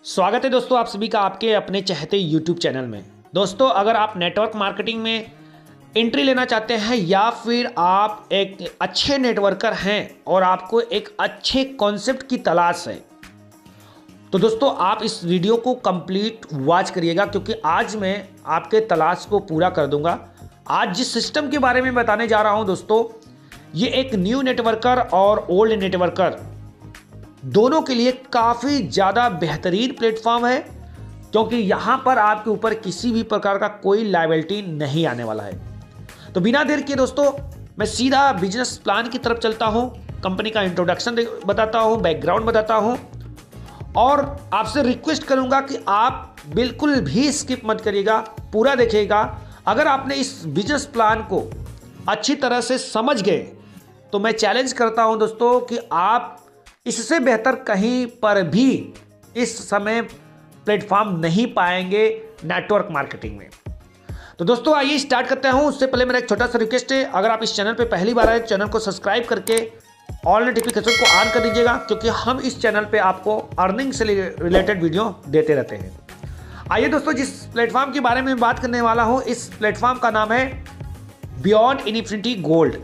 स्वागत है दोस्तों आप सभी का आपके अपने चहते YouTube चैनल में। दोस्तों अगर आप नेटवर्क मार्केटिंग में एंट्री लेना चाहते हैं या फिर आप एक अच्छे नेटवर्कर हैं और आपको एक अच्छे कॉन्सेप्ट की तलाश है, तो दोस्तों आप इस वीडियो को कंप्लीट वॉच करिएगा, क्योंकि आज मैं आपके तलाश को पूरा कर दूंगा। आज जिस सिस्टम के बारे में बताने जा रहा हूं दोस्तों, ये एक न्यू नेटवर्कर और ओल्ड नेटवर्कर दोनों के लिए काफ़ी ज़्यादा बेहतरीन प्लेटफॉर्म है, क्योंकि यहाँ पर आपके ऊपर किसी भी प्रकार का कोई लायबिलिटी नहीं आने वाला है। तो बिना देर किए दोस्तों मैं सीधा बिजनेस प्लान की तरफ चलता हूँ, कंपनी का इंट्रोडक्शन बताता हूँ, बैकग्राउंड बताता हूँ और आपसे रिक्वेस्ट करूँगा कि आप बिल्कुल भी स्किप मत करिएगा, पूरा देखिएगा। अगर आपने इस बिजनेस प्लान को अच्छी तरह से समझ गए तो मैं चैलेंज करता हूँ दोस्तों कि आप इससे बेहतर कहीं पर भी इस समय प्लेटफॉर्म नहीं पाएंगे नेटवर्क मार्केटिंग में। तो दोस्तों आइए स्टार्ट करते हैं। उससे पहले मेरा एक छोटा सा रिक्वेस्ट है, अगर आप इस चैनल पे पहली बार आए चैनल को सब्सक्राइब करके ऑल नोटिफिकेशन को ऑन कर दीजिएगा, क्योंकि हम इस चैनल पे आपको अर्निंग से रिलेटेड वीडियो देते रहते हैं। आइए दोस्तों, जिस प्लेटफॉर्म के बारे में बात करने वाला हूँ, इस प्लेटफॉर्म का नाम है बियॉन्ड इन्फिनिटी गोल्ड।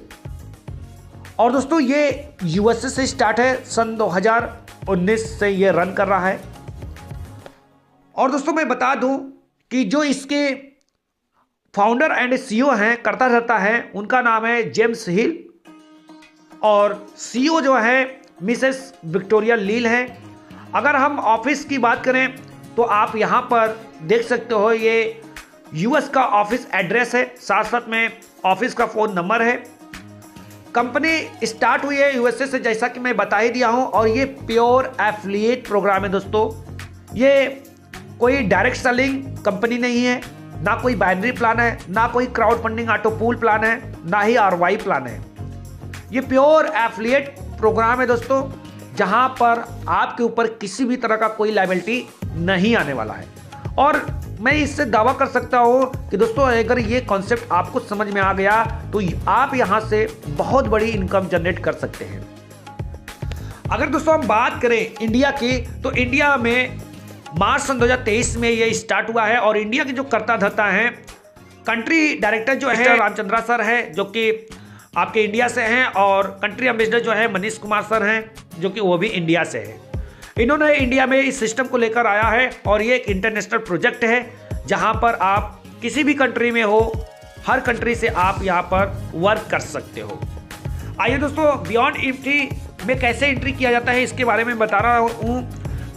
और दोस्तों ये यूएसए से स्टार्ट है, सन 2019 से ये रन कर रहा है। और दोस्तों मैं बता दूं कि जो इसके फाउंडर एंड सीईओ हैं, करता धरता है, उनका नाम है जेम्स हिल और सीईओ जो है मिसेस विक्टोरिया लील है। अगर हम ऑफिस की बात करें तो आप यहां पर देख सकते हो, ये यूएस का ऑफिस एड्रेस है, साथ साथ में ऑफिस का फ़ोन नंबर है। कंपनी स्टार्ट हुई है यूएसए से, जैसा कि मैं बता ही दिया हूं, और ये प्योर एफिलिएट प्रोग्राम है दोस्तों। ये कोई डायरेक्ट सेलिंग कंपनी नहीं है, ना कोई बाइनरी प्लान है, ना कोई crowd funding auto pool plan है, ना ही आरवाई प्लान है। ये प्योर एफिलिएट प्रोग्राम है दोस्तों, जहां पर आपके ऊपर किसी भी तरह का कोई लायबिलिटी नहीं आने वाला है। और मैं इससे दावा कर सकता हूं कि दोस्तों अगर ये कॉन्सेप्ट आपको समझ में आ गया तो आप यहां से बहुत बड़ी इनकम जनरेट कर सकते हैं। अगर दोस्तों हम बात करें इंडिया की, तो इंडिया में मार्च सन 2023 में ये स्टार्ट हुआ है। और इंडिया के जो करता धरता है, कंट्री डायरेक्टर जो है रामचंद्रा सर है, जो कि आपके इंडिया से हैं, और कंट्री एम्बेसडर जो है मनीष कुमार सर हैं, जो कि वो भी इंडिया से है। इन्होंने इंडिया में इस सिस्टम को लेकर आया है और ये एक इंटरनेशनल प्रोजेक्ट है, जहां पर आप किसी भी कंट्री में हो, हर कंट्री से आप यहां पर वर्क कर सकते हो। आइए दोस्तों, बियॉन्ड इन्फिनिटी में कैसे एंट्री किया जाता है इसके बारे में बता रहा हूं।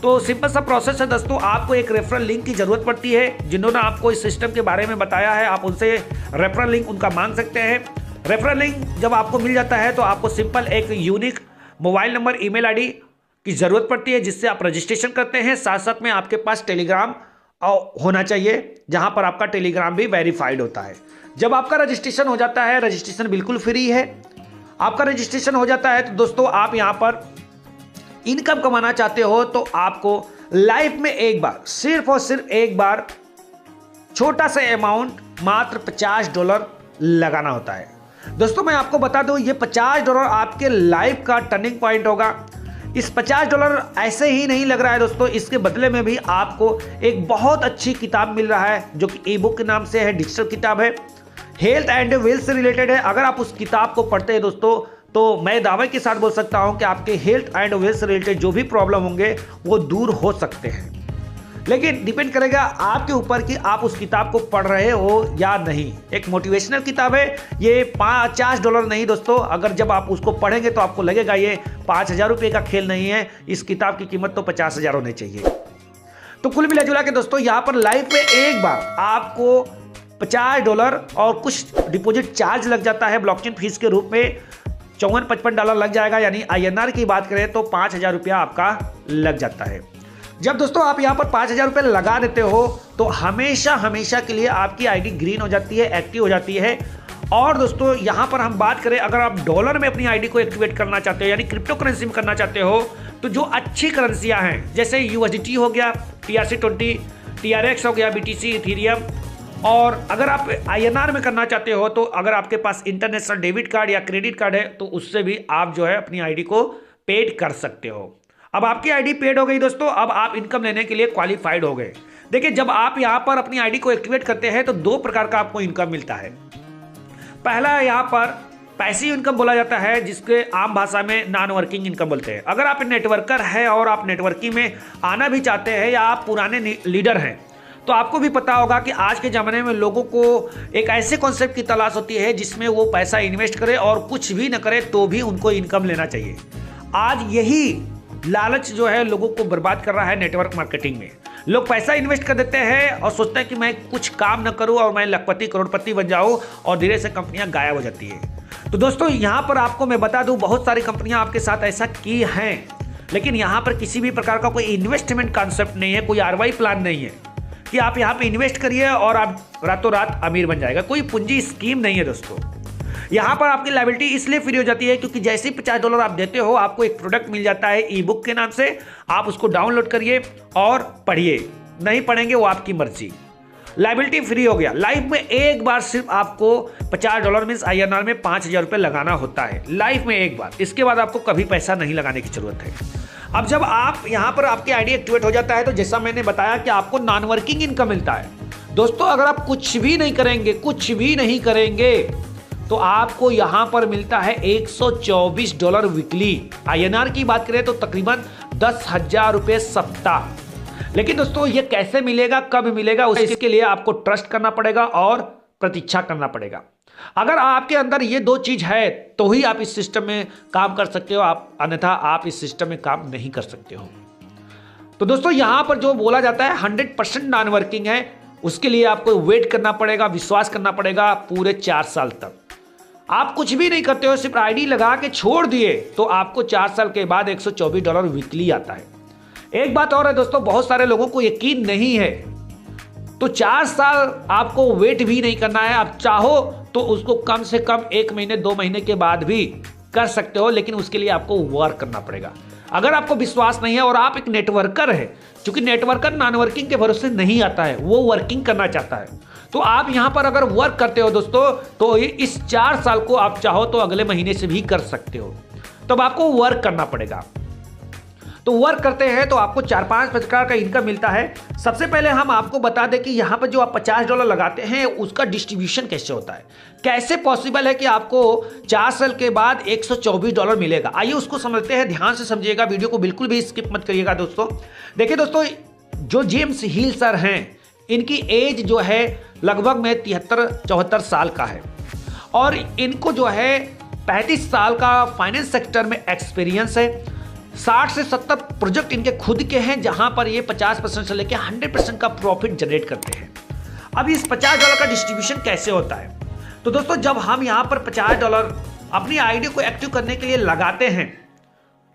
तो सिंपल सा प्रोसेस है दोस्तों, आपको एक रेफरल लिंक की जरूरत पड़ती है। जिन्होंने आपको इस सिस्टम के बारे में बताया है, आप उनसे रेफरल लिंक उनका मांग सकते हैं। रेफरल लिंक जब आपको मिल जाता है तो आपको सिंपल एक unique mobile number, email ID की ज़रूरत पड़ती है, जिससे आप रजिस्ट्रेशन करते हैं। साथ साथ में आपके पास टेलीग्राम होना चाहिए, जहां पर आपका टेलीग्राम भी वेरीफाइड होता है। जब आपका रजिस्ट्रेशन हो जाता है, रजिस्ट्रेशन बिल्कुल फ्री है, आपका रजिस्ट्रेशन हो जाता है, तो दोस्तों आप यहां पर इनकम कमाना चाहते हो तो आपको लाइफ में एक बार, सिर्फ और सिर्फ एक बार, छोटा सा अमाउंट मात्र $50 लगाना होता है। दोस्तों मैं आपको बता दूं, ये $50 आपके लाइफ का टर्निंग पॉइंट होगा। इस $50 ऐसे ही नहीं लग रहा है दोस्तों, इसके बदले में भी आपको एक बहुत अच्छी किताब मिल रहा है, जो कि ई बुक के नाम से है, डिजिटल किताब है, हेल्थ एंड वेल्थ से रिलेटेड है। अगर आप उस किताब को पढ़ते हैं दोस्तों, तो मैं दावे के साथ बोल सकता हूं कि आपके हेल्थ एंड वेल्थ से रिलेटेड जो भी प्रॉब्लम होंगे वो दूर हो सकते हैं। लेकिन डिपेंड करेगा आपके ऊपर कि आप उस किताब को पढ़ रहे हो या नहीं। एक मोटिवेशनल किताब है, ये $50 नहीं दोस्तों। अगर जब आप उसको पढ़ेंगे तो आपको लगेगा ये 5,000 रुपये का खेल नहीं है, इस किताब की कीमत तो 50,000 होनी चाहिए। तो कुल मिला जुला के दोस्तों, यहाँ पर लाइफ में एक बार आपको $50 और कुछ डिपॉजिट चार्ज लग जाता है ब्लॉकचेन फीस के रूप में, $54-55 लग जाएगा। यानी INR की बात करें तो 5,000 रुपया आपका लग जाता है। जब दोस्तों आप यहाँ पर 5,000 रुपये लगा देते हो तो हमेशा हमेशा के लिए आपकी आईडी ग्रीन हो जाती है, एक्टिव हो जाती है। और दोस्तों यहाँ पर हम बात करें, अगर आप डॉलर में अपनी आईडी को एक्टिवेट करना चाहते हो, यानी क्रिप्टो करेंसी में करना चाहते हो, तो जो अच्छी करेंसियाँ हैं, जैसे USDT हो गया, TRC20, TRX हो गया, BTC, इथीरियम, और अगर आप INR में करना चाहते हो तो अगर आपके पास इंटरनेशनल डेबिट कार्ड या क्रेडिट कार्ड है तो उससे भी आप जो है अपनी आईडी को पेड कर सकते हो। अब आपकी आईडी पेड हो गई दोस्तों, अब आप इनकम लेने के लिए क्वालिफाइड हो गए। देखिए, जब आप यहां पर अपनी आईडी को एक्टिवेट करते हैं तो दो प्रकार का आपको इनकम मिलता है। पहला यहां पर पैसिव इनकम बोला जाता है, जिसके आम भाषा में नॉन वर्किंग इनकम बोलते हैं। अगर आप नेटवर्कर हैं और आप नेटवर्किंग में आना भी चाहते हैं या आप पुराने लीडर हैं, तो आपको भी पता होगा कि आज के ज़माने में लोगों को एक ऐसे कॉन्सेप्ट की तलाश होती है जिसमें वो पैसा इन्वेस्ट करे और कुछ भी न करे तो भी उनको इनकम लेना चाहिए। आज यही लालच जो है लोगों को बर्बाद कर रहा है नेटवर्क मार्केटिंग में। लोग पैसा इन्वेस्ट कर देते हैं और सोचते हैं कि मैं कुछ काम न करूं और मैं लखपति करोड़पति बन जाऊं, और धीरे से कंपनियां गायब हो जाती है। तो दोस्तों, यहां पर आपको मैं बता दूं, बहुत सारी कंपनियां आपके साथ ऐसा की हैं, लेकिन यहां पर किसी भी प्रकार का कोई इन्वेस्टमेंट कॉन्सेप्ट नहीं है, कोई आरवाई प्लान नहीं है कि आप यहां पे इन्वेस्ट करिए और आप रातों रात अमीर बन जाएगा। कोई पूंजी स्कीम नहीं है दोस्तों। यहां पर आपकी लायबिलिटी इसलिए फ्री हो जाती है क्योंकि जैसे ही $50 आप देते हो, आपको एक प्रोडक्ट मिल जाता है ई बुक के नाम से। आप उसको डाउनलोड करिए और पढ़िए, नहीं पढ़ेंगे वो आपकी मर्जी। लायबिलिटी फ्री हो गया। लाइफ में एक बार सिर्फ आपको $50 मीन्स INR में 5,000 रुपये लगाना होता है, लाइफ में एक बार। इसके बाद आपको कभी पैसा नहीं लगाने की जरूरत है। अब जब आप यहां पर आपकी आईडी एक्टिवेट हो जाता है तो जैसा मैंने बताया कि आपको नॉन वर्किंग इनकम मिलता है। दोस्तों, अगर आप कुछ भी नहीं करेंगे तो आपको यहां पर मिलता है $124 वीकली। INR की बात करें तो तकरीबन 10,000 रुपये सप्ताह। लेकिन दोस्तों, ये कैसे मिलेगा, कब मिलेगा, उसके लिए आपको ट्रस्ट करना पड़ेगा और प्रतीक्षा करना पड़ेगा। अगर आपके अंदर ये दो चीज है तो ही आप इस सिस्टम में काम कर सकते हो, आप अन्यथा आप इस सिस्टम में काम नहीं कर सकते हो। तो दोस्तों, यहां पर जो बोला जाता है 100% नॉन वर्किंग है, उसके लिए आपको वेट करना पड़ेगा, विश्वास करना पड़ेगा पूरे 4 साल तक। आप कुछ भी नहीं करते हो, सिर्फ आईडी लगा के छोड़ दिए तो आपको 4 साल के बाद $124 वीकली आता है। एक बात और है दोस्तों, बहुत सारे लोगों को यकीन नहीं है, तो 4 साल आपको वेट भी नहीं करना है। आप चाहो तो उसको कम से कम 1 महीने 2 महीने के बाद भी कर सकते हो, लेकिन उसके लिए आपको वर्क करना पड़ेगा। अगर आपको विश्वास नहीं है और आप एक नेटवर्कर है, क्योंकि नेटवर्कर नॉन वर्किंग के भरोसे नहीं आता है, वो वर्किंग करना चाहता है, तो आप यहां पर अगर वर्क करते हो दोस्तों, तो इस 4 साल को आप चाहो तो अगले महीने से भी कर सकते हो। तब आपको वर्क करना पड़ेगा। तो वर्क करते हैं तो आपको 4-5 प्रकार का इनकम मिलता है। सबसे पहले हम आपको बता दें कि यहाँ पर जो आप $50 लगाते हैं उसका डिस्ट्रीब्यूशन कैसे होता है, कैसे पॉसिबल है कि आपको 4 साल के बाद $124 मिलेगा। आइए उसको समझते हैं, ध्यान से समझिएगा, वीडियो को बिल्कुल भी स्किप मत करिएगा दोस्तों। देखिए दोस्तों, जो जेम्स हिल सर हैं, इनकी एज जो है लगभग में 73-74 साल का है और इनको जो है 35 साल का फाइनेंस सेक्टर में एक्सपीरियंस है। 60 से 70 प्रोजेक्ट इनके खुद के हैं, जहां पर ये 50% से लेकर 100% का प्रॉफिट जनरेट करते हैं। अब इस $50 का डिस्ट्रीब्यूशन कैसे होता है, तो दोस्तों, जब हम यहां पर $50 अपनी आईडी को एक्टिव करने के लिए लगाते हैं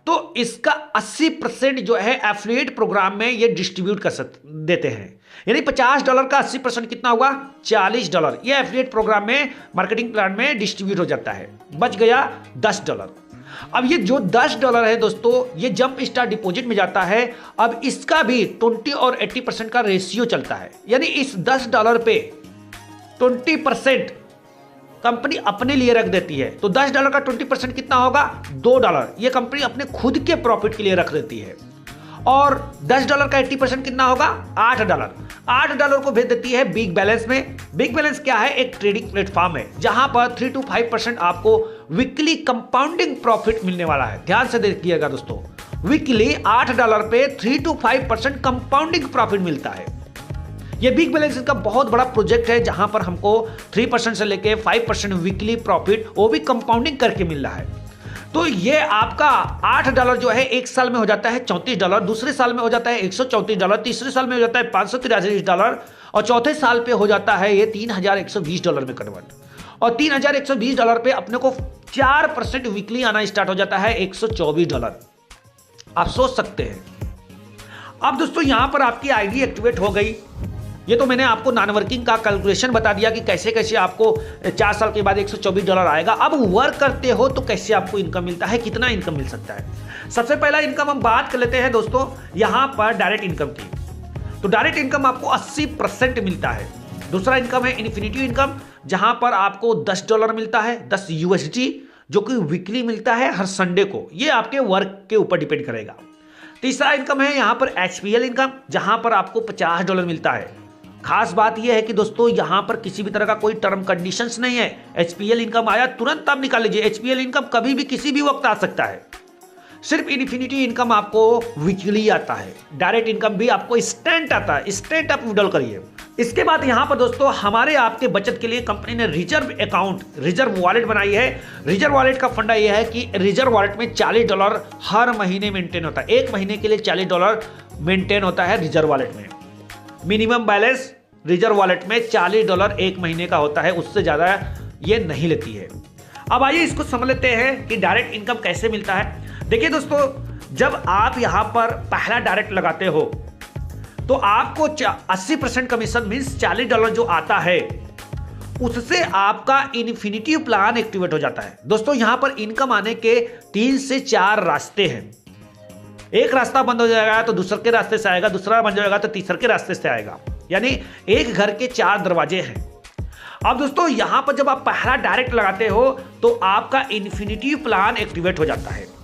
तो इसका 80% जो है एफिलिएट प्रोग्राम में ये डिस्ट्रीब्यूट कर देते हैं। यानी $50 का 80% कितना होगा, $40 ये एफिलिएट प्रोग्राम में, मार्केटिंग प्लान में डिस्ट्रीब्यूट हो जाता है। बच गया $10। अब ये जो $10 है दोस्तों, ये जंप स्टार्ट डिपॉजिट में जाता है। अब इसका भी 20 और 80% का रेशियो चलता है, यानी इस $10 पे 20% कंपनी अपने लिए रख देती है। तो $10 का 20% कितना होगा, $2 ये कंपनी अपने खुद के प्रॉफिट के लिए रख देती है। और $10 का 80% कितना होगा, $8। $8 को भेज देती है बिग बैलेंस में। बिग बैलेंस क्या है, एक ट्रेडिंग प्लेटफॉर्म है जहां पर 3 to 5% आपको वीकली कंपाउंडिंग प्रॉफिट मिलने वाला है। ध्यान से देखिएगा दोस्तों, वीकली $8 पे 3 to 5% कंपाउंडिंग प्रॉफिट मिलता है। ये बिग बैलेंस का बहुत बड़ा प्रोजेक्ट है जहां पर हमको 3% से लेके 5% वीकली प्रॉफिट, वो भी कंपाउंडिंग करके मिल रहा है। तो ये आपका $8 जो है 1 साल में हो जाता है $34, दूसरे साल में हो जाता है $134, तीसरे साल में हो जाता है $583 और चौथे साल पे हो जाता है ये $3120 में कन्वर्ट। और $3120 पे अपने को 4% वीकली आना स्टार्ट हो जाता है $124। आप सोच सकते हैं। अब दोस्तों, यहां पर आपकी आईडी एक्टिवेट हो गई। ये तो मैंने आपको नॉन वर्किंग का कैलकुलेशन बता दिया कि कैसे कैसे आपको 4 साल के बाद $124 आएगा। अब वर्क करते हो तो कैसे आपको इनकम मिलता है, कितना इनकम मिल सकता है। सबसे पहला इनकम हम बात कर लेते हैं दोस्तों यहां पर डायरेक्ट इनकम की। तो डायरेक्ट इनकम आपको 80% मिलता है। दूसरा इनकम है इन्फिनिटी इनकम, जहां पर आपको $10 मिलता है, 10 USD, जो कि वीकली मिलता है हर संडे को। ये आपके वर्क के ऊपर डिपेंड करेगा। तीसरा इनकम है यहाँ पर HPL इनकम, जहां पर आपको $50 मिलता है। खास बात यह है कि दोस्तों यहां पर किसी भी तरह का कोई टर्म कंडीशंस नहीं है। HPL इनकम आया तुरंत आप निकाल लीजिए। HPL इनकम कभी भी किसी भी वक्त आ सकता है। सिर्फ इन्फिनिटी इनकम आपको वीकली आता है। डायरेक्ट इनकम भी आपको इंस्टेंट आता है, इंस्टेंट आप विड्रॉल करिए। इसके बाद यहां पर दोस्तों हमारे आपके बचत के लिए कंपनी ने रिजर्व अकाउंट, रिजर्व वॉलेट बनाई है। रिजर्व वॉलेट का फंडा यह है कि रिजर्व वॉलेट में $40 हर महीने मेंटेन होता है। एक महीने के लिए $40 मेंटेन होता है रिजर्व वॉलेट में। मिनिमम बैलेंस रिजर्व वॉलेट में $40 एक महीने का होता है, उससे ज्यादा ये नहीं लेती है। अब आइए इसको समझ लेते हैं कि डायरेक्ट इनकम कैसे मिलता है। देखिए दोस्तों, जब आप यहां पर पहला डायरेक्ट लगाते हो तो आपको 80% कमीशन मींस $40 जो आता है उससे आपका इन्फिनिटी प्लान एक्टिवेट हो जाता है। दोस्तों यहां पर इनकम आने के 3 से 4 रास्ते हैं। एक रास्ता बंद हो जाएगा तो दूसरे के रास्ते से आएगा, दूसरा बंद हो जाएगा तो तीसरे के रास्ते से आएगा, यानी एक घर के 4 दरवाजे हैं। अब दोस्तों यहां पर जब आप पहला डायरेक्ट लगाते हो तो आपका इन्फिनिटी प्लान एक्टिवेट हो जाता है।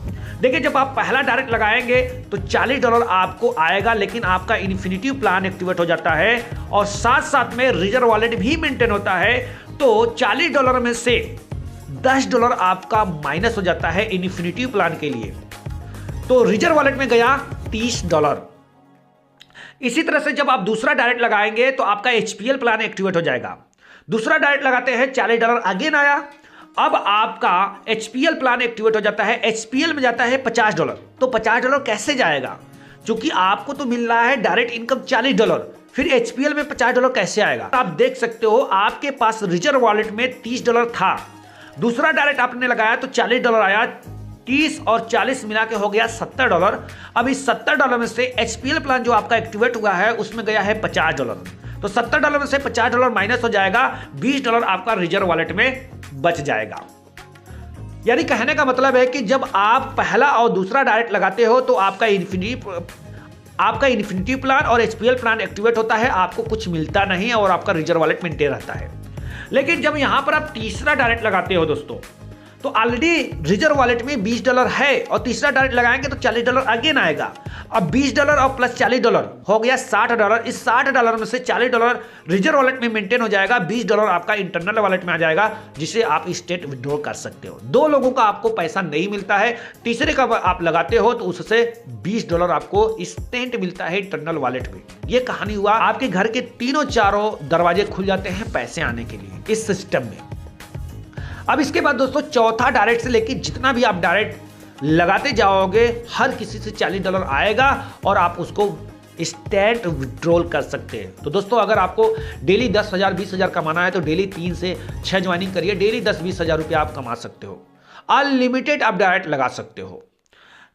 देखिए जब आप पहला डायरेक्ट लगाएंगे तो $40 आपको आएगा, लेकिन आपका इन्फिनिटी प्लान एक्टिवेट हो जाता है और साथ साथ में रिजर्व वॉलेट भी मेंटेन होता है। तो $40 में से $10 आपका माइनस हो जाता है इन्फिनिटी प्लान के लिए, तो रिजर्व वॉलेट में गया $30। इसी तरह से जब आप दूसरा डायरेक्ट लगाएंगे तो आपका HPL प्लान एक्टिवेट हो जाएगा। दूसरा डायरेक्ट लगाते हैं, $40 अगेन आया। अब आपका HPL प्लान एक्टिवेट हो जाता है। HPL में जाता है $50। तो $50 कैसे जाएगा? क्योंकि आपको तो मिल रहा है डायरेक्ट इनकम $40, फिर HPL में $50 कैसे आएगा? आप देख सकते हो आपके पास रिजर्व वॉलेट में $30 था। दूसरा डायरेक्ट आपने लगाया तो $40 आया, 30 और 40 मिला के हो गया $70। अब इस $70 में से HPL प्लान जो आपका एक्टिवेट हुआ है उसमें गया है $50। तो $70 में से $50 माइनस हो जाएगा, $20 आपका रिजर्व वॉलेट में बच जाएगा। यानी कहने का मतलब है कि जब आप पहला और दूसरा डायरेक्ट लगाते हो तो आपका इन्फिनिटी प्लान और HPL प्लान एक्टिवेट होता है, आपको कुछ मिलता नहीं है और आपका रिजर्व वॉलेट मेंटेन रहता है। लेकिन जब यहां पर आप तीसरा डायरेक्ट लगाते हो दोस्तों, तो ऑलरेडी रिजर्व वॉलेट में $20 है और तीसरा डायरेक्ट लगाएंगे तो $40 अगेन आएगा। अब $20 और प्लस $40 हो गया $60। इस $60 में से $40 रिजर्व वॉलेट में मेंटेन हो जाएगा, $20 आपका इंटरनल वॉलेट में आ जाएगा, जिसे आप स्टेट विड्रॉ कर सकते हो। 2 लोगों का आपको पैसा नहीं मिलता है, तीसरे का आप लगाते हो तो उससे $20 आपको इंस्टेंट मिलता है इंटरनल वॉलेट में। यह कहानी हुआ, आपके घर के तीनों चारों दरवाजे खुल जाते हैं पैसे आने के लिए इस सिस्टम में। अब इसके बाद दोस्तों चौथा डायरेक्ट से लेकर जितना भी आप डायरेक्ट लगाते जाओगे हर किसी से $40 आएगा और आप उसको इंस्टेंट विड्रॉल कर सकते हैं। तो दोस्तों अगर आपको डेली 10,000 20,000 कमाना है तो डेली 3 से 6 ज्वाइनिंग करिए, डेली 10-20 हज़ार रुपया आप कमा सकते हो, अनलिमिटेड आप डायरेक्ट लगा सकते हो।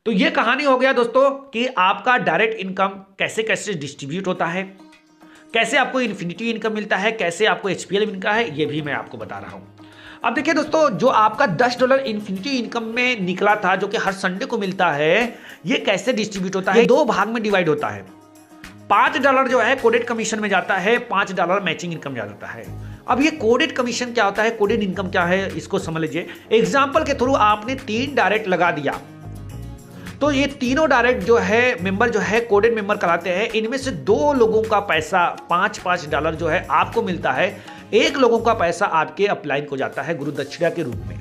तो ये कहानी हो गया दोस्तों कि आपका डायरेक्ट इनकम कैसे कैसे डिस्ट्रीब्यूट होता है, कैसे आपको इन्फिनिटी इनकम मिलता है, कैसे आपको HPL मिलता है, ये भी मैं आपको बता रहा हूं। अब देखिए दोस्तों, जो आपका $10 इन्फिनिटी इनकम में निकला था जो कि हर संडे को मिलता है, ये कैसे डिस्ट्रीब्यूट होता है? 2 भाग में डिवाइड होता है। $5 जो है कोडेड कमीशन में जाता है, $5 मैचिंग इनकम जाता है। अब ये कोडेड कमीशन क्या होता है, कोडेड इनकम क्या है, इसको समझ लीजिए। एग्जाम्पल के थ्रू आपने 3 डायरेक्ट लगा दिया तो ये तीनों डायरेक्ट जो है मेंबर जो है कोडेड मेंबर कराते हैं। इनमें से 2 लोगों का पैसा $5-5 जो है आपको मिलता है, 1 लोगों का पैसा आपके अपलाइन को जाता है गुरु दक्षिणा के रूप में।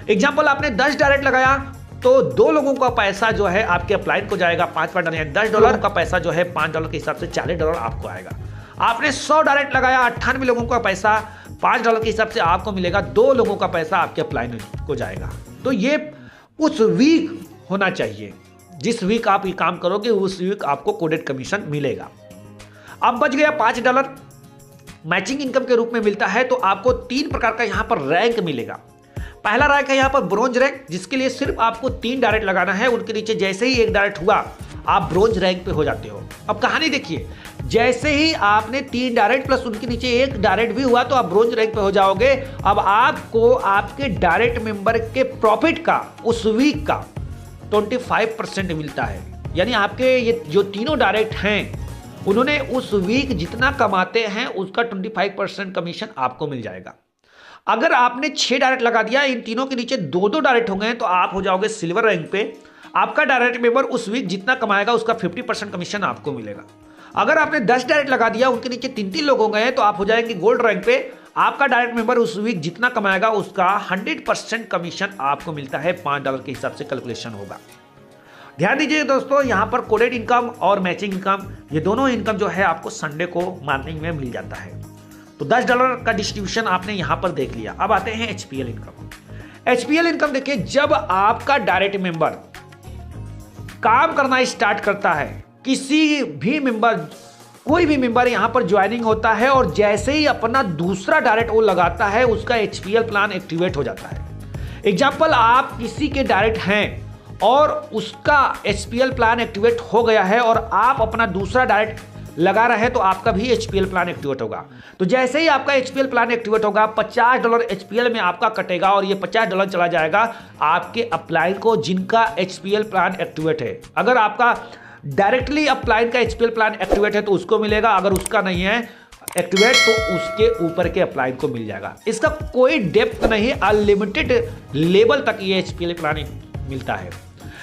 एग्जाम्पल आपने 10 डायरेक्ट लगाया तो 2 लोगों का पैसा जो है आपके अपलाइन को जाएगा $5 $10 का पैसा जो है $5 के हिसाब से $40 आपको आएगा। आपने 100 डायरेक्ट लगाया, 98 लोगों का पैसा $5 के हिसाब से आपको मिलेगा, 2 लोगों का पैसा आपके अपलाइन को जाएगा। तो ये उस वीक होना चाहिए, जिस वीक आप ये काम करोगे उस वीक आपको कोडेड कमीशन मिलेगा। अब बच गया $5 मैचिंग इनकम के रूप में मिलता है। तो आपको 3 प्रकार का यहां पर रैंक मिलेगा। पहला रैंक है यहां पर ब्रोंज रैंक, जिसके लिए सिर्फ आपको 3 डायरेक्ट लगाना है, उनके नीचे जैसे ही 1 डायरेक्ट हुआ आप ब्रोंज रैंक पे हो जाते हो। अब कहानी देखिए, जैसे ही आपने 3 डायरेक्ट प्लस उनके नीचे 1 डायरेक्ट भी हुआ तो आप ब्रोंज रैंक पे हो जाओगे। अब आपको आपके डायरेक्ट मेंबर के प्रॉफिट का उस वीक का 25% मिलता है। यानी आपके ये जो तीनों डायरेक्ट हैं उन्होंने उस वीक जितना कमाते हैं उसका 25% कमीशन आपको मिल जाएगा। अगर आपने 6 डायरेक्ट लगा दिया, इन तीनों के नीचे 2-2 डायरेक्ट हो गए तो आप हो जाओगे सिल्वर रैंक पे। आपका डायरेक्ट मेंबर उस वीक जितना कमाएगा उसका 50% कमीशन आपको मिलेगा। अगर आपने 10 डायरेक्ट लगा दिया, उनके नीचे 3-3 लोग हो गए हैं, तो आप हो जाएंगे गोल्ड रैंक पे। आपका डायरेक्ट मेंबर उस वीक जितना कमाएगा उसका 100% कमीशन आपको मिलता है। $5 के हिसाब से कैलकुलेशन होगा। ध्यान दीजिए दोस्तों, यहां पर कोडेड इनकम और मैचिंग इनकम, ये दोनों इनकम जो है आपको संडे को मॉर्निंग में मिल जाता है। तो $10 का डिस्ट्रीब्यूशन आपने यहां पर देख लिया। अब आते हैं एचपीएल इनकम। एचपीएल इनकम देखिए, जब आपका डायरेक्ट मेंबर काम करना स्टार्ट करता है, किसी भी मेंबर, कोई भी मेंबर यहां पर ज्वाइनिंग होता है और जैसे ही अपना दूसरा डायरेक्ट वो लगाता है, उसका एचपीएल प्लान एक्टिवेट हो जाता है। एग्जाम्पल, आप किसी के डायरेक्ट हैं और उसका एचपीएल प्लान एक्टिवेट हो गया है और आप अपना दूसरा डायरेक्ट लगा रहे हैं, तो आपका भी एचपीएल प्लान एक्टिवेट होगा। तो जैसे ही आपका एचपीएल प्लान एक्टिवेट होगा, $50 एचपीएल में आपका कटेगा और ये $50 चला जाएगा आपके अपलाइन को, जिनका एचपीएल प्लान एक्टिवेट है। अगर आपका डायरेक्टली अपलाइन का एचपीएल प्लान एक्टिवेट है तो उसको मिलेगा, अगर उसका नहीं है एक्टिवेट तो उसके ऊपर के अपलाइन को मिल जाएगा। इसका कोई डेप्थ नहीं, अनलिमिटेड लेवल तक ये एचपीएल प्लान मिलता है।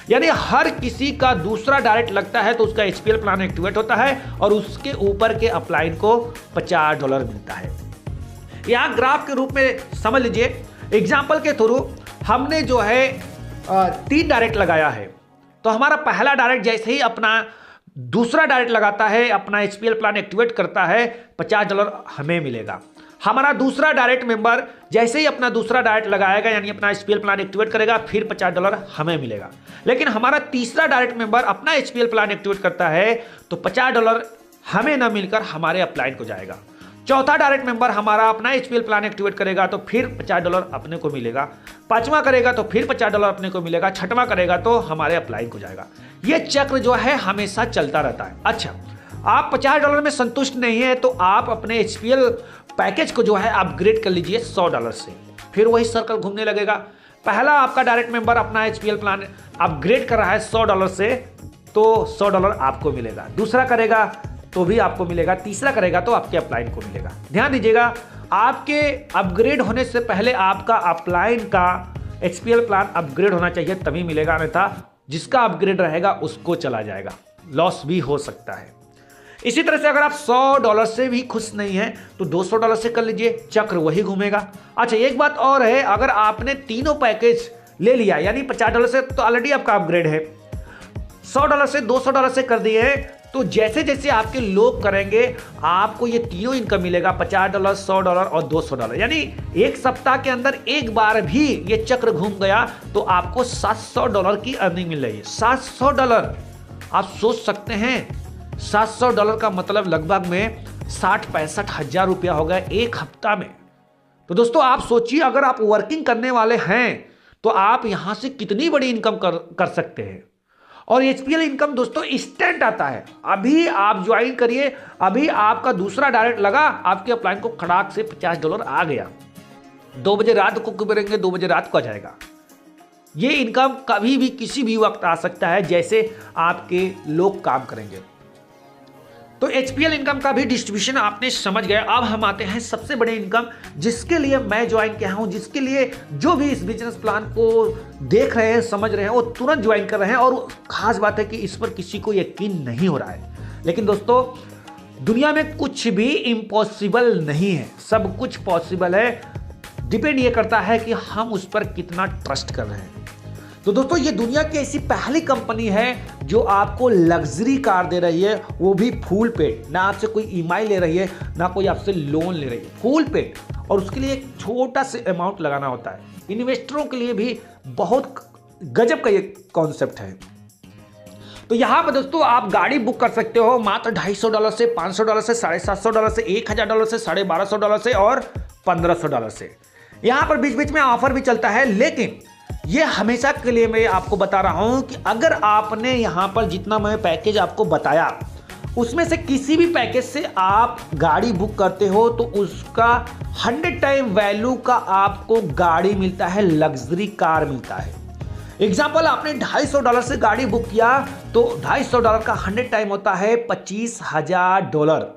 यानी हर किसी का दूसरा डायरेक्ट लगता है तो उसका एचपीएल प्लान एक्टिवेट होता है और उसके ऊपर के अपलाइन को $50 मिलता है। यहां ग्राफ के रूप में समझ लीजिए, एग्जाम्पल के थ्रू हमने जो है 3 डायरेक्ट लगाया है, तो हमारा पहला डायरेक्ट जैसे ही अपना दूसरा डायरेक्ट लगाता है, अपना एचपीएल प्लान एक्टिवेट करता है, $50 हमें मिलेगा। हमारा दूसरा डायरेक्ट मेंबर जैसे ही अपना दूसरा डायरेक्ट लगाएगा, यानी अपना एचपीएल प्लान एक्टिवेट करेगा, फिर $50 हमें मिलेगा। लेकिन हमारा तीसरा डायरेक्ट मेंबर अपना एचपीएल प्लान एक्टिवेट करता है तो $50 हमें ना मिलकर हमारे अपलाइन को जाएगा। चौथा डायरेक्ट मेंबर हमारा अपना एचपीएल प्लान एक्टिवेट करेगा तो फिर $50 अपने को मिलेगा। पांचवा करेगा तो फिर $50 अपने को मिलेगा। छठवां करेगा तो हमारे अपलाइन को जाएगा। ये चक्र जो है हमेशा चलता रहता है। अच्छा, आप $50 में संतुष्ट नहीं है तो आप अपने एचपीएल पैकेज को जो है अपग्रेड कर लीजिए $100 से, फिर वही सर्कल घूमने लगेगा। पहला आपका डायरेक्ट मेंबर अपना एचपीएल प्लान अपग्रेड कर रहा है $100 से, तो $100 आपको मिलेगा। दूसरा करेगा तो भी आपको मिलेगा, तीसरा करेगा तो आपके अपलाइन को मिलेगा। ध्यान दीजिएगा, आपके अपग्रेड होने से पहले आपका अपलाइन का एचपीएल प्लान अपग्रेड होना चाहिए, तभी मिलेगा, अन्यथा जिसका अपग्रेड रहेगा उसको चला जाएगा, लॉस भी हो सकता है। इसी तरह से अगर आप $100 से भी खुश नहीं है तो $200 से कर लीजिए, चक्र वही घूमेगा। अच्छा, एक बात और है, अगर आपने तीनों पैकेज ले लिया, यानी $50 से तो ऑलरेडी आपका अपग्रेड है, $100 से $200 से कर दिए, तो जैसे जैसे आपके लोग करेंगे आपको ये तीनों इनकम मिलेगा, $50, $100 और $200। यानी एक सप्ताह के अंदर एक बार भी ये चक्र घूम गया तो आपको $700 की अर्निंग मिल रही है। $700, आप सोच सकते हैं, $700 का मतलब लगभग में 60-65 हजार रुपया हो गया एक हफ्ता में। तो दोस्तों आप सोचिए, अगर आप वर्किंग करने वाले हैं तो आप यहां से कितनी बड़ी इनकम कर सकते हैं। और एचपीएल इनकम दोस्तों इंस्टेंट आता है। अभी आप ज्वाइन करिए, अभी आपका दूसरा डायरेक्ट लगा, आपके अपलाइन को खड़ाक से $50 आ गया। 2 बजे रात को करेंगे, 2 बजे रात को आ जाएगा। ये इनकम कभी भी किसी भी वक्त आ सकता है, जैसे आपके लोग काम करेंगे। तो एचपीएल इनकम का भी डिस्ट्रीब्यूशन आपने समझ गया। अब हम आते हैं सबसे बड़े इनकम, जिसके लिए मैं ज्वाइन किया हूं, जिसके लिए जो भी इस बिजनेस प्लान को देख रहे हैं, समझ रहे हैं, वो तुरंत ज्वाइन कर रहे हैं। और खास बात है कि इस पर किसी को यकीन नहीं हो रहा है। लेकिन दोस्तों, दुनिया में कुछ भी इम्पॉसिबल नहीं है, सब कुछ पॉसिबल है। डिपेंड ये करता है कि हम उस पर कितना ट्रस्ट कर रहे हैं। तो दोस्तों, ये दुनिया की ऐसी पहली कंपनी है जो आपको लग्जरी कार दे रही है, वो भी फुल पेड। ना आपसे कोई ईएमआई ले रही है, ना कोई आपसे लोन ले रही है, फुल पेड। और उसके लिए एक छोटा सा अमाउंट लगाना होता है। इन्वेस्टरों के लिए भी बहुत गजब का ये कॉन्सेप्ट है। तो यहां पर दोस्तों आप गाड़ी बुक कर सकते हो मात्र $250 से, $500 से, $750 से, $1000 से, $1250 से और $1500 से। यहां पर बीच बीच में ऑफर भी चलता है, लेकिन ये हमेशा के लिए मैं आपको बता रहा हूं कि अगर आपने यहां पर जितना मैं पैकेज आपको बताया उसमें से किसी भी पैकेज से आप गाड़ी बुक करते हो तो उसका 100 टाइम वैल्यू का आपको गाड़ी मिलता है, लग्जरी कार मिलता है। एग्जाम्पल, आपने $250 से गाड़ी बुक किया तो $250 का 100 टाइम होता है $25,000।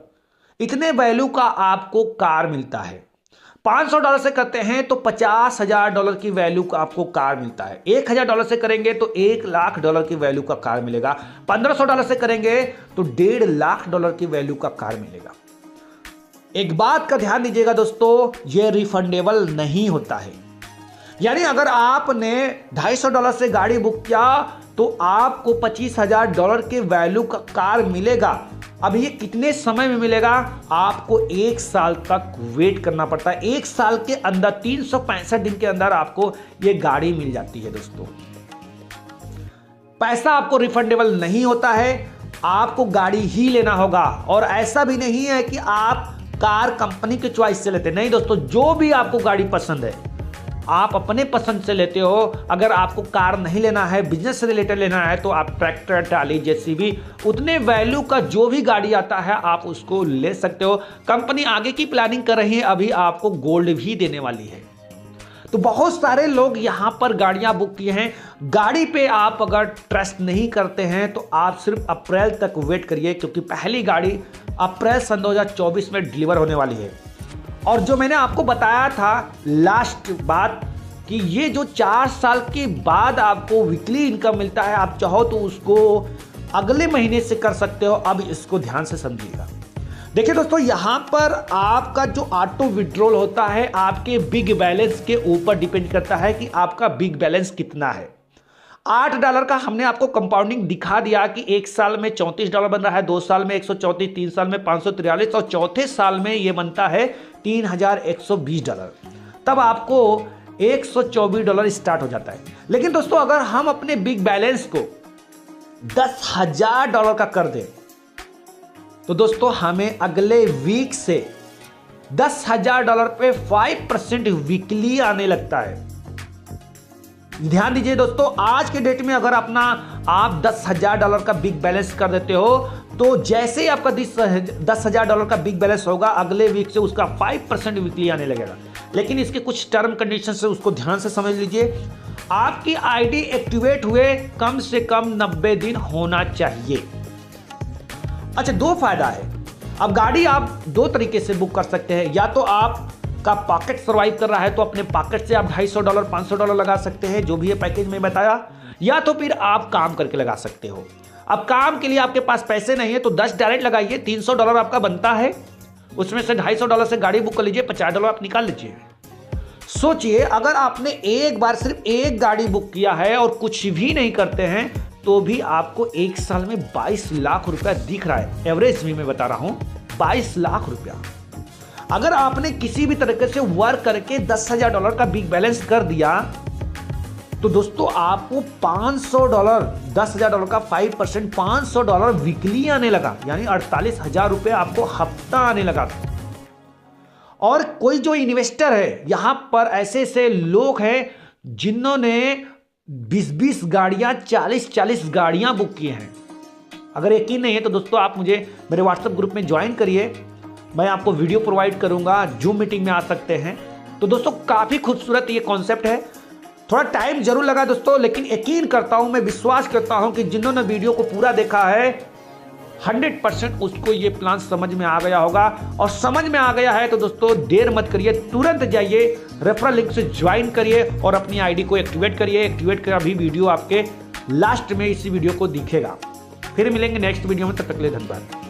इतने वैल्यू का आपको कार मिलता है। $500 से करते हैं तो $50,000 की वैल्यू का आपको कार मिलता है। $1,000 से करेंगे तो $1,00,000 की वैल्यू का कार मिलेगा। $1,500 से करेंगे तो $1,50,000 की वैल्यू का कार मिलेगा। एक बात का ध्यान दीजिएगा दोस्तों, यह रिफंडेबल नहीं होता है। यानी अगर आपने $250 से गाड़ी बुक किया तो आपको $25,000 के वैल्यू का कार मिलेगा। अब ये कितने समय में मिलेगा? आपको 1 साल तक वेट करना पड़ता है। 1 साल के अंदर 365 दिन के अंदर आपको ये गाड़ी मिल जाती है दोस्तों। पैसा आपको रिफंडेबल नहीं होता है, आपको गाड़ी ही लेना होगा। और ऐसा भी नहीं है कि आप कार कंपनी के चॉइस से लेते, नहीं दोस्तों, जो भी आपको गाड़ी पसंद है आप अपने पसंद से लेते हो। अगर आपको कार नहीं लेना है, बिजनेस से रिलेटेड लेना है, तो आप ट्रैक्टर, ट्राली, जेसीबी, उतने वैल्यू का जो भी गाड़ी आता है आप उसको ले सकते हो। कंपनी आगे की प्लानिंग कर रही है, अभी आपको गोल्ड भी देने वाली है। तो बहुत सारे लोग यहां पर गाड़ियां बुक किए हैं। गाड़ी पे आप अगर ट्रस्ट नहीं करते हैं तो आप सिर्फ अप्रैल तक वेट करिए, क्योंकि पहली गाड़ी अप्रैल सन 2024 में डिलीवर होने वाली है। और जो मैंने आपको बताया था लास्ट बात कि ये जो 4 साल के बाद आपको वीकली इनकम मिलता है, आप चाहो तो उसको अगले महीने से कर सकते हो। अब इसको ध्यान से समझिएगा। देखिए दोस्तों, यहां पर आपका जो ऑटो विड्रॉल होता है आपके बिग बैलेंस के ऊपर डिपेंड करता है कि आपका बिग बैलेंस कितना है। $8 का हमने आपको कंपाउंडिंग दिखा दिया कि 1 साल में $34 बन रहा है, 2 साल में 134, 3 साल में 543 और चौथे साल में यह बनता है $3,120। तब आपको $124 स्टार्ट हो जाता है। लेकिन दोस्तों, अगर हम अपने बिग बैलेंस को $10,000 का कर दें तो दोस्तों हमें अगले वीक से $10,000 पे 5% वीकली आने लगता है। ध्यान दीजिए दोस्तों, आज के डेट में अगर आप $10,000 का बिग बैलेंस कर देते हो तो जैसे ही आपका $10,000 का बिग बैलेंस होगा, अगले वीक से उसका 5% वीकली आने लगेगा। लेकिन इसके कुछ टर्म कंडीशन से उसको ध्यान से समझ लीजिए। आपकी आईडी एक्टिवेट हुए कम से कम 90 दिन होना चाहिए। अच्छा, 2 फायदा है। अब गाड़ी आप 2 तरीके से बुक कर सकते हैं। या तो आपका पॉकेट सर्वाइव कर रहा है तो अपने पॉकेट से आप $250, $500 लगा सकते हैं, जो भी ये पैकेज में बताया। या तो फिर आप काम करके लगा सकते हो। अब काम के लिए आपके पास पैसे नहीं है तो 10 डायरेक्ट लगाइए, $300 आपका बनता है। उसमें से $250 से गाड़ी बुक कर लीजिए, $50 आप निकाल लीजिए। सोचिए, अगर आपने एक बार सिर्फ एक गाड़ी बुक किया है और कुछ भी नहीं करते हैं तो भी आपको 1 साल में 22 लाख रुपया दिख रहा है। एवरेज भी मैं बता रहा हूं, 22 लाख रुपया। अगर आपने किसी भी तरीके से वर्क करके $10,000 का बिग बैलेंस कर दिया तो दोस्तों आपको $500, $10,000 का 5% $500 वीकली आने लगा, यानी 48,000 रुपये आपको हफ्ता आने लगा। और कोई जो इन्वेस्टर है, यहां पर ऐसे ऐसे लोग हैं जिन्होंने 20-20 गाड़ियां, 40-40 गाड़ियां बुक किए हैं। अगर यकीन नहीं है तो दोस्तों आप मुझे मेरे व्हाट्सएप ग्रुप में ज्वाइन करिए, मैं आपको वीडियो प्रोवाइड करूंगा, जूम मीटिंग में आ सकते हैं। तो दोस्तों काफी खूबसूरत ये कॉन्सेप्ट है। थोड़ा टाइम जरूर लगा दोस्तों, लेकिन यकीन करता हूं, मैं विश्वास करता हूं कि जिन्होंने वीडियो को पूरा देखा है 100% उसको ये प्लान समझ में आ गया होगा। और समझ में आ गया है तो दोस्तों देर मत करिए, तुरंत जाइए रेफरल लिंक से ज्वाइन करिए और अपनी आईडी को एक्टिवेट करिए। एक्टिवेट कर अभी वीडियो आपके लास्ट में इसी वीडियो को दिखेगा। फिर मिलेंगे नेक्स्ट वीडियो में, तब तक के लिए धन्यवाद।